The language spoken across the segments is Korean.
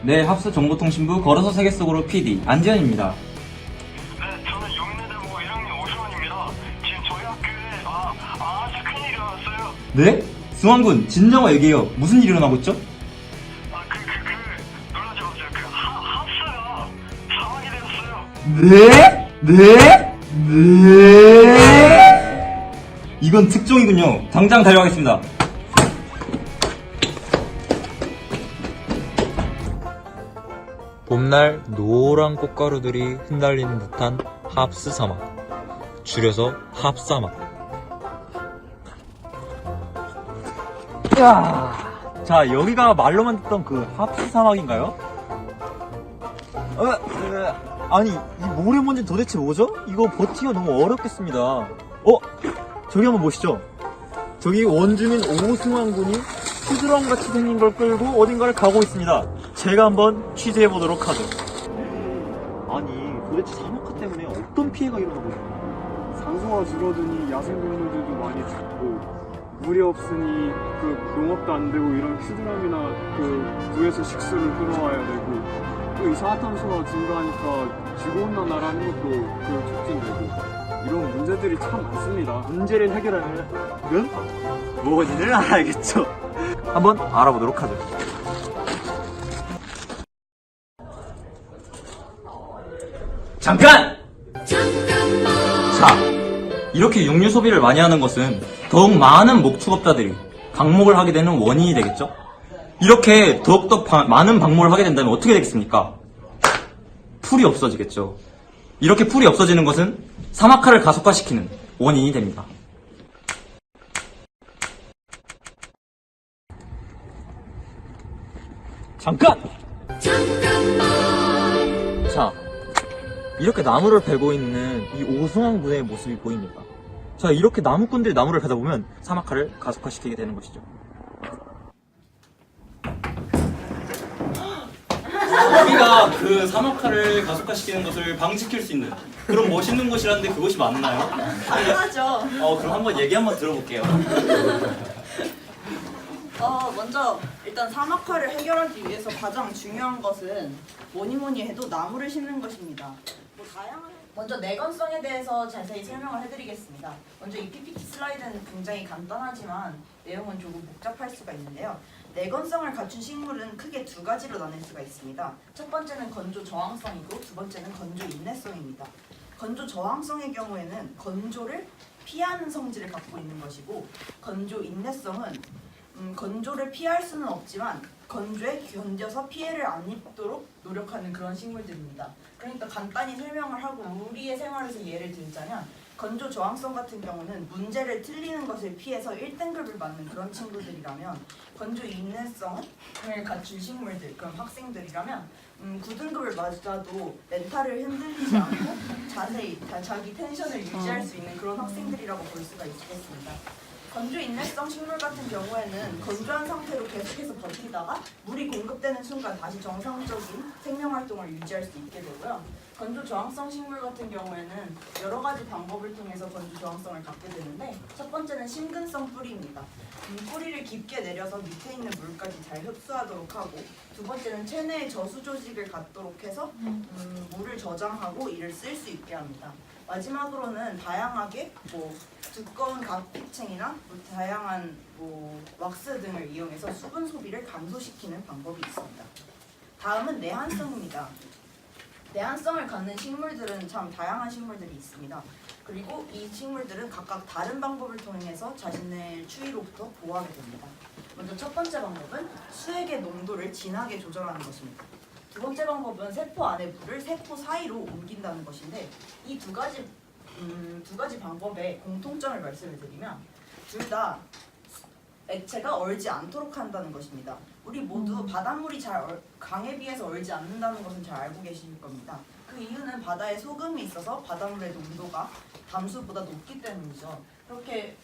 네, 합수정보통신부 걸어서 세계 속으로 PD 안지현입니다. 네, 저는 영래대고 1학년 오승환입니다. 지금 저희 학교에 아주 큰일이 일어났어요. 네? 승환군, 진정화 얘기해요. 무슨 일이 일어나고 있죠? 놀라지 마세요. 합사가 사망이 되었어요. 네? 네? 이건 특종이군요. 당장 달려가겠습니다. 봄날 노란 꽃가루들이 흩날리는 듯한 합스 사막, 줄여서 합사막. 자, 여기가 말로만 듣던 그 합스 사막인가요? 아니, 이 모래먼지 도대체 뭐죠? 이거 버티기가 너무 어렵겠습니다. 저기 한번 보시죠. 저기 원주민 오승환 군이 휘두렁같이 생긴 걸 끌고 어딘가를 가고 있습니다. 제가 한번 취재해보도록 하죠. 아니, 도대체 사막화 때문에 어떤 피해가 일어나고 있나요? 산소가 줄어드니 야생동물들도 많이 죽고 물이 없으니 그 농업도 안 되고 이런 휘두람이나 그 부에서 식수를 끌어와야 되고 또 이산화탄소가 증가하니까 지구온난 나라는 것도 그 촉진되고 이런 문제들이 참 많습니다. 문제를 해결하려면 무엇인지를 알아야겠죠. 한번 알아보도록 하죠. 잠깐! 자, 이렇게 육류 소비를 많이 하는 것은 더욱 많은 목축업자들이 방목을 하게 되는 원인이 되겠죠? 이렇게 더욱더 많은 방목을 하게 된다면 어떻게 되겠습니까? 풀이 없어지겠죠. 이렇게 풀이 없어지는 것은 사막화를 가속화시키는 원인이 됩니다. 잠깐만! 자, 이렇게 나무를 베고 있는 이 오승환 군의 모습이 보입니다. 자, 이렇게 나무꾼들이 나무를 베다 보면 사막화를 가속화시키게 되는 것이죠. 여기가 그 사막화를 가속화시키는 것을 방지시킬 수 있는 그런 멋있는 곳이라는데 그곳이 맞나요? 당연하죠. 그럼 한번 얘기 한번 들어볼게요. 먼저 일단 사막화를 해결하기 위해서 가장 중요한 것은 뭐니 해도 나무를 심는 것입니다. 먼저 내건성에 대해서 자세히 설명을 해드리겠습니다. 먼저 이 PPT 슬라이드는 굉장히 간단하지만 내용은 조금 복잡할 수가 있는데요. 내건성을 갖춘 식물은 크게 두 가지로 나눌 수가 있습니다. 첫 번째는 건조 저항성이고 두 번째는 건조 인내성입니다. 건조 저항성의 경우에는 건조를 피하는 성질을 갖고 있는 것이고 건조 인내성은 건조를 피할 수는 없지만 건조에 견뎌서 피해를 안 입도록 노력하는 그런 식물들입니다. 그러니까 간단히 설명을 하고 우리의 생활에서 예를 들자면 건조 저항성 같은 경우는 문제를 틀리는 것을 피해서 1등급을 받는 그런 친구들이라면 건조 인내성을 갖춘 식물들, 그런 학생들이라면 9등급을 맞아도 멘탈을 흔들리지 않고 자세히 자기 텐션을 유지할 수 있는 그런 학생들이라고 볼 수가 있겠습니다. 건조 인내성 식물 같은 경우에는 건조한 상태로 계속해서 버티다가 물이 공급되는 순간 다시 정상적인 생명활동을 유지할 수 있게 되고요. 건조 저항성 식물 같은 경우에는 여러 가지 방법을 통해서 건조 저항성을 갖게 되는데 첫 번째는 심근성 뿌리입니다. 뿌리를 깊게 내려서 밑에 있는 물까지 잘 흡수하도록 하고 두 번째는 체내에 저수 조직을 갖도록 해서 물을 저장하고 이를 쓸 수 있게 합니다. 마지막으로는 다양하게 두꺼운 각기층이나 다양한 왁스 등을 이용해서 수분 소비를 감소시키는 방법이 있습니다. 다음은 내한성입니다. 내한성을 갖는 식물들은 참 다양한 식물들이 있습니다. 그리고 이 식물들은 각각 다른 방법을 통해서 자신의 추위로부터 보호하게 됩니다. 먼저 첫 번째 방법은 수액의 농도를 진하게 조절하는 것입니다. 두 번째 방법은 세포 안에 물을 세포 사이로 옮긴다는 것인데 이 두 가지 방법의 공통점을 말씀을 드리면 둘 다 액체가 얼지 않도록 한다는 것입니다. 우리 모두 바닷물이 강에 비해서 얼지 않는다는 것은 잘 알고 계실 겁니다. 그 이유는 바다에 소금이 있어서 바닷물의 농도가 담수보다 높기 때문이죠. 그렇게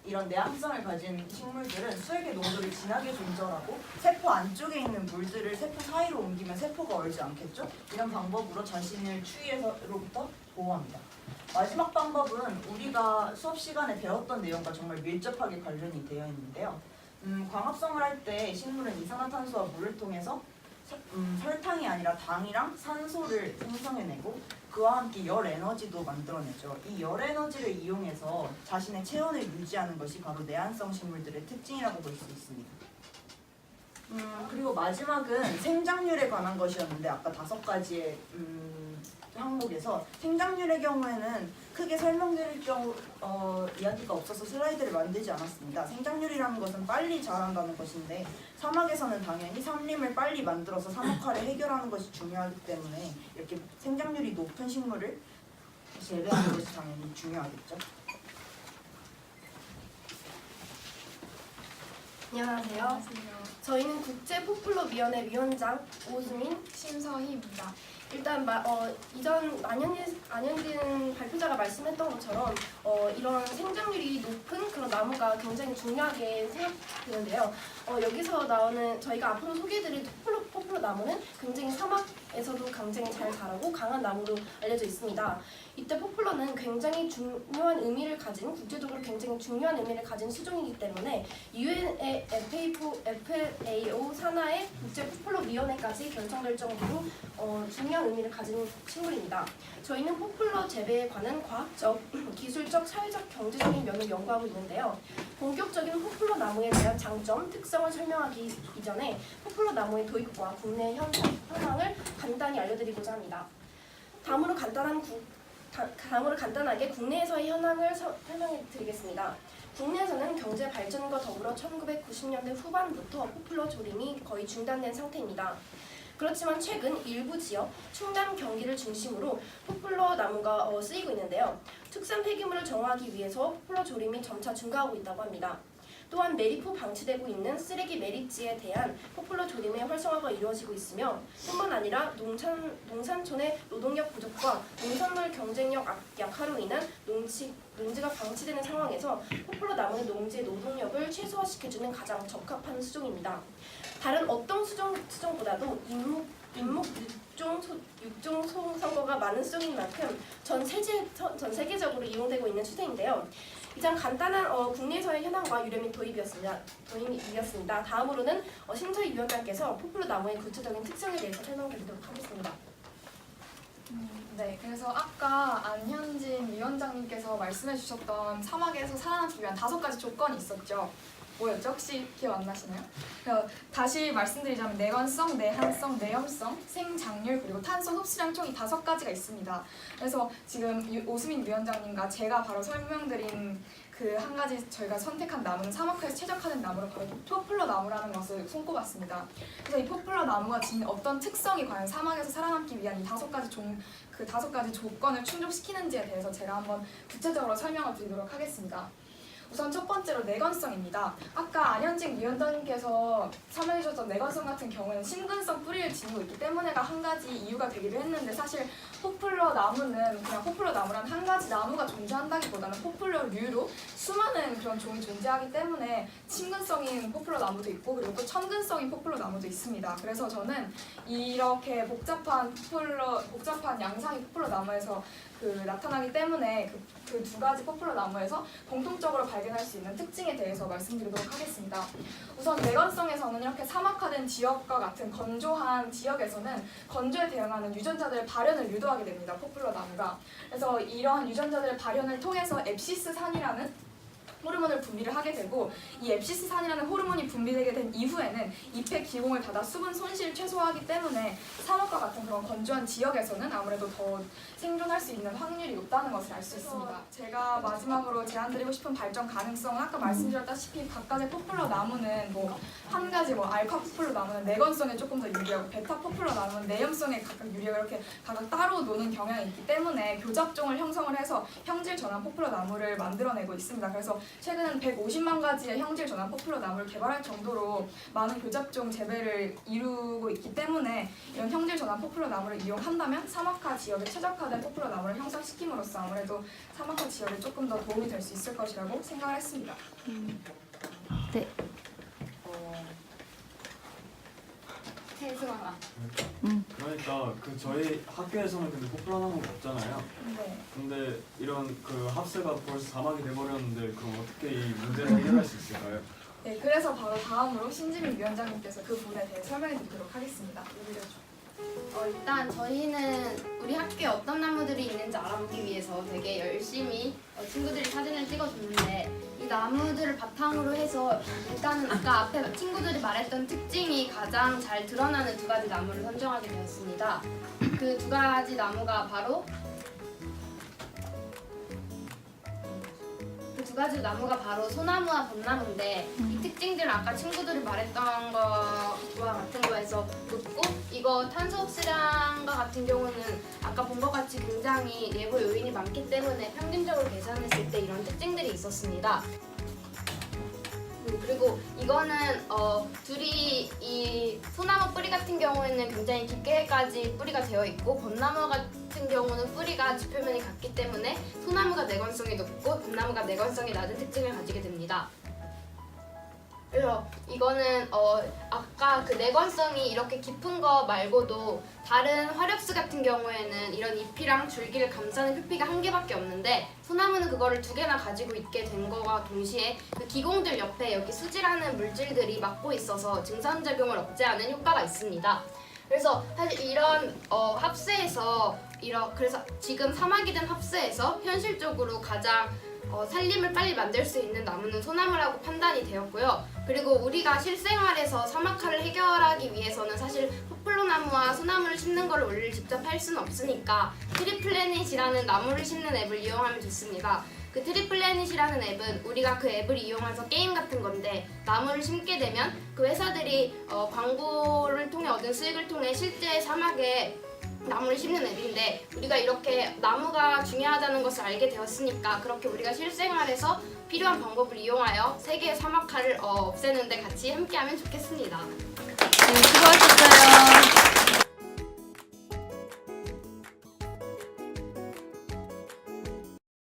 이런 내항성을 가진 식물들은 수액의 농도를 진하게 조절하고 세포 안쪽에 있는 물들을 세포 사이로 옮기면 세포가 얼지 않겠죠? 이런 방법으로 자신을 추위로부터 보호합니다. 마지막 방법은 우리가 수업 시간에 배웠던 내용과 정말 밀접하게 관련이 되어 있는데요. 광합성을 할 때 식물은 이산화탄소와 물을 통해서 설탕이 아니라 당이랑 산소를 생성해내고 그와 함께 열 에너지도 만들어내죠. 이 열 에너지를 이용해서 자신의 체온을 유지하는 것이 바로 내한성 식물들의 특징이라고 볼 수 있습니다. 그리고 마지막은 생장률에 관한 것이었는데 아까 5가지의 항목에서 생장률의 경우에는 크게 설명드릴 이야기가 없어서 슬라이드를 만들지 않았습니다. 생장률이라는 것은 빨리 자란다는 것인데 사막에서는 당연히 산림을 빨리 만들어서 사막화를 해결하는 것이 중요하기 때문에 이렇게 생장률이 높은 식물을 재배하는 것이 당연히 중요하겠죠. 안녕하세요. 저희는 국제포플러위원회 위원장 오수민, 심서희입니다. 일단 이전 안현진 발표자가 말씀했던 것처럼 이런 생장률이 높은 그런 나무가 굉장히 중요하게 생각되는데요. 여기서 나오는 저희가 앞으로 소개해드릴 포플러 나무는 굉장히 사막에서도 굉장히 잘 자라고 강한 나무로 알려져 있습니다. 이때 포플러는 굉장히 중요한 의미를 가진 국제적으로 굉장히 중요한 의미를 가진 수종이기 때문에 UN의 FAO 산하의 국제 포플러 위원회까지 결정될 정도로 중요한 의미를 가진 식물입니다. 저희는 포플러 재배에 관한 과학적, 기술적, 사회적, 경제적인 면을 연구하고 있는데요. 본격적인 포플러 나무에 대한 장점, 특성을 설명하기 이전에 포플러 나무의 도입과 국내 현황을 간단히 알려드리고자 합니다. 다음으로 간단하게 국내에서의 현황을 설명해 드리겠습니다. 국내에서는 경제 발전과 더불어 1990년대 후반부터 포플러 조림이 거의 중단된 상태입니다. 그렇지만 최근 일부 지역, 충남 경기를 중심으로 포플러 나무가 쓰이고 있는데요. 특산 폐기물을 정화하기 위해서 포플러 조림이 점차 증가하고 있다고 합니다. 또한 매립 후 방치되고 있는 쓰레기 매립지에 대한 포플러 조림의 활성화가 이루어지고 있으며 뿐만 아니라 농산촌의 노동력 부족과 농산물 경쟁력 약화로 인한 농지가 방치되는 상황에서 포플러 나무는 농지의 노동력을 최소화시켜주는 가장 적합한 수종입니다. 다른 어떤 수종보다도 잇목 6종 선거가 많은 수종인 만큼 전 세계적으로 이용되고 있는 추세인데요. 이상 간단한 국내에서의 현황과 유래 및 도입이었습니다. 다음으로는 심서희 위원장께서 포플러 나무의 구체적인 특성에 대해서 설명드리도록 하겠습니다. 네, 그래서 아까 안현진 위원장님께서 말씀해 주셨던 사막에서 살아남기 위한 5가지 조건이 있었죠. 뭐였죠? 혹시 기억 안 나시나요? 다시 말씀드리자면 내건성, 내한성, 내염성, 생장률 그리고 탄소 흡수량 총 이 5가지가 있습니다. 그래서 지금 오수민 위원장님과 제가 바로 설명드린 그 한 가지 저희가 선택한 나무는 사막화에서 최적화된 나무로 바로 포플러 나무라는 것을 손꼽았습니다. 그래서 이 포플러 나무가 지닌 어떤 특성이 과연 사막에서 살아남기 위한 이 5가지 조건을 충족시키는지에 대해서 제가 한번 구체적으로 설명을 드리도록 하겠습니다. 우선 첫 번째로 내건성입니다. 아까 안현진 위원장님께서 설명해 주셨던 내건성 같은 경우에는 심근성 뿌리를 지니고 있기 때문에가 한 가지 이유가 되기도 했는데 사실 포플러 나무는 그냥 포플러 나무란 한 가지 나무가 존재한다기보다는 포플러류로 수많은 그런 종이 존재하기 때문에 심근성인 포플러 나무도 있고 그리고 또 천근성인 포플러 나무도 있습니다. 그래서 저는 이렇게 복잡한 양상의 포플러 나무에서 나타나기 때문에 그 두 가지 포플러 나무에서 공통적으로 발견할 수 있는 특징에 대해서 말씀드리도록 하겠습니다. 우선 내건성에서는 이렇게 사막화된 지역과 같은 건조한 지역에서는 건조에 대응하는 유전자들의 발현을 유도하게 됩니다. 포플러 나무가. 그래서 이러한 유전자들의 발현을 통해서 앱시스산이라는 호르몬을 분비를 하게 되고 이 앱시스산이라는 호르몬이 분비되게 된 이후에는 잎의 기공을 닫아 수분 손실을 최소화하기 때문에 사막과 같은 그런 건조한 지역에서는 아무래도 더 생존할 수 있는 확률이 높다는 것을 알 수 있습니다. 제가 마지막으로 제안드리고 싶은 발전 가능성은 아까 말씀드렸다시피 각각의 포플러 나무는 한 가지 알파 포플러 나무는 내건성에 조금 더 유리하고 베타 포플러 나무는 내염성에 각각 유리하고 이렇게 각각 따로 노는 경향이 있기 때문에 교잡종을 형성을 해서 형질 전환 포플러 나무를 만들어내고 있습니다. 그래서 최근엔 150만 가지의 형질 전환 포플러 나무를 개발할 정도로 많은 교잡종 재배를 이루고 있기 때문에 이런 형질 전환 포플러 나무를 이용한다면 사막화 지역에 최적화된 포플러 나무를 형성시킴으로써 아무래도 사막화 지역에 조금 더 도움이 될 수 있을 것이라고 생각을 했습니다. 네. 해수왕아. 그러니까 저희 학교에서는 근데 포플러 나무가 없잖아요. 네. 근데 이런 합세가 벌써 사막이 돼버렸는데 그럼 어떻게 이 문제를 해결할 수 있을까요? 네, 그래서 바로 다음으로 신지민 위원장님께서 그 부분에 대해 설명해 드리도록 하겠습니다. 일단 저희는 우리 학교에 어떤 나무들이 있는지 알아보기 위해서 되게 열심히 친구들이 사진을 찍어줬는데 이 나무들을 바탕으로 해서 일단은 아까 앞에 친구들이 말했던 특징이 가장 잘 드러나는 두 가지 나무를 선정하게 되었습니다. 그 두 가지 나무가 바로 소나무와 벚나무인데 이 특징들은 아까 친구들이 말했던 거와 같은 거에서 높고 이거 탄소 흡수량과 같은 경우는 아까 본 것 같이 굉장히 내부 요인이 많기 때문에 평균적으로 계산했을 때 이런 특징들이 있었습니다. 그리고 이거는 둘이 이 소나무 뿌리 같은 경우에는 굉장히 깊게까지 뿌리가 되어 있고 벚나무 같은 경우는 뿌리가 지표면이 같기 때문에 소나무가 내건성이 높고 벚나무가 내건성이 낮은 특징을 가지게 됩니다. 그래서 이거는 아까 그 내건성이 이렇게 깊은 거 말고도 다른 화렵수 같은 경우에는 이런 잎이랑 줄기를 감싸는 표피가 한 개밖에 없는데 소나무는 그거를 두 개나 가지고 있게 된 거와 동시에 그 기공들 옆에 여기 수지라는 물질들이 막고 있어서 증산작용을 억제하는 효과가 있습니다. 그래서 사실 이런 합수에서 그래서 지금 사막이 된 합수에서 현실적으로 가장 산림을 빨리 만들 수 있는 나무는 소나무라고 판단이 되었고요. 그리고 우리가 실생활에서 사막화를 해결하기 위해서는 사실 포플로나무와 소나무를 심는 걸 원래 직접 할 수는 없으니까 트리플래닛이라는 나무를 심는 앱을 이용하면 좋습니다. 그 트리플래닛이라는 앱은 우리가 그 앱을 이용해서 게임 같은 건데 나무를 심게 되면 그 회사들이 광고를 통해 얻은 수익을 통해 실제 사막에 나무를 심는 앱인데 우리가 이렇게 나무가 중요하다는 것을 알게 되었으니까 그렇게 우리가 실생활에서 필요한 방법을 이용하여 세계의 사막화를 없애는 데 같이 함께하면 좋겠습니다. 수고하셨어요.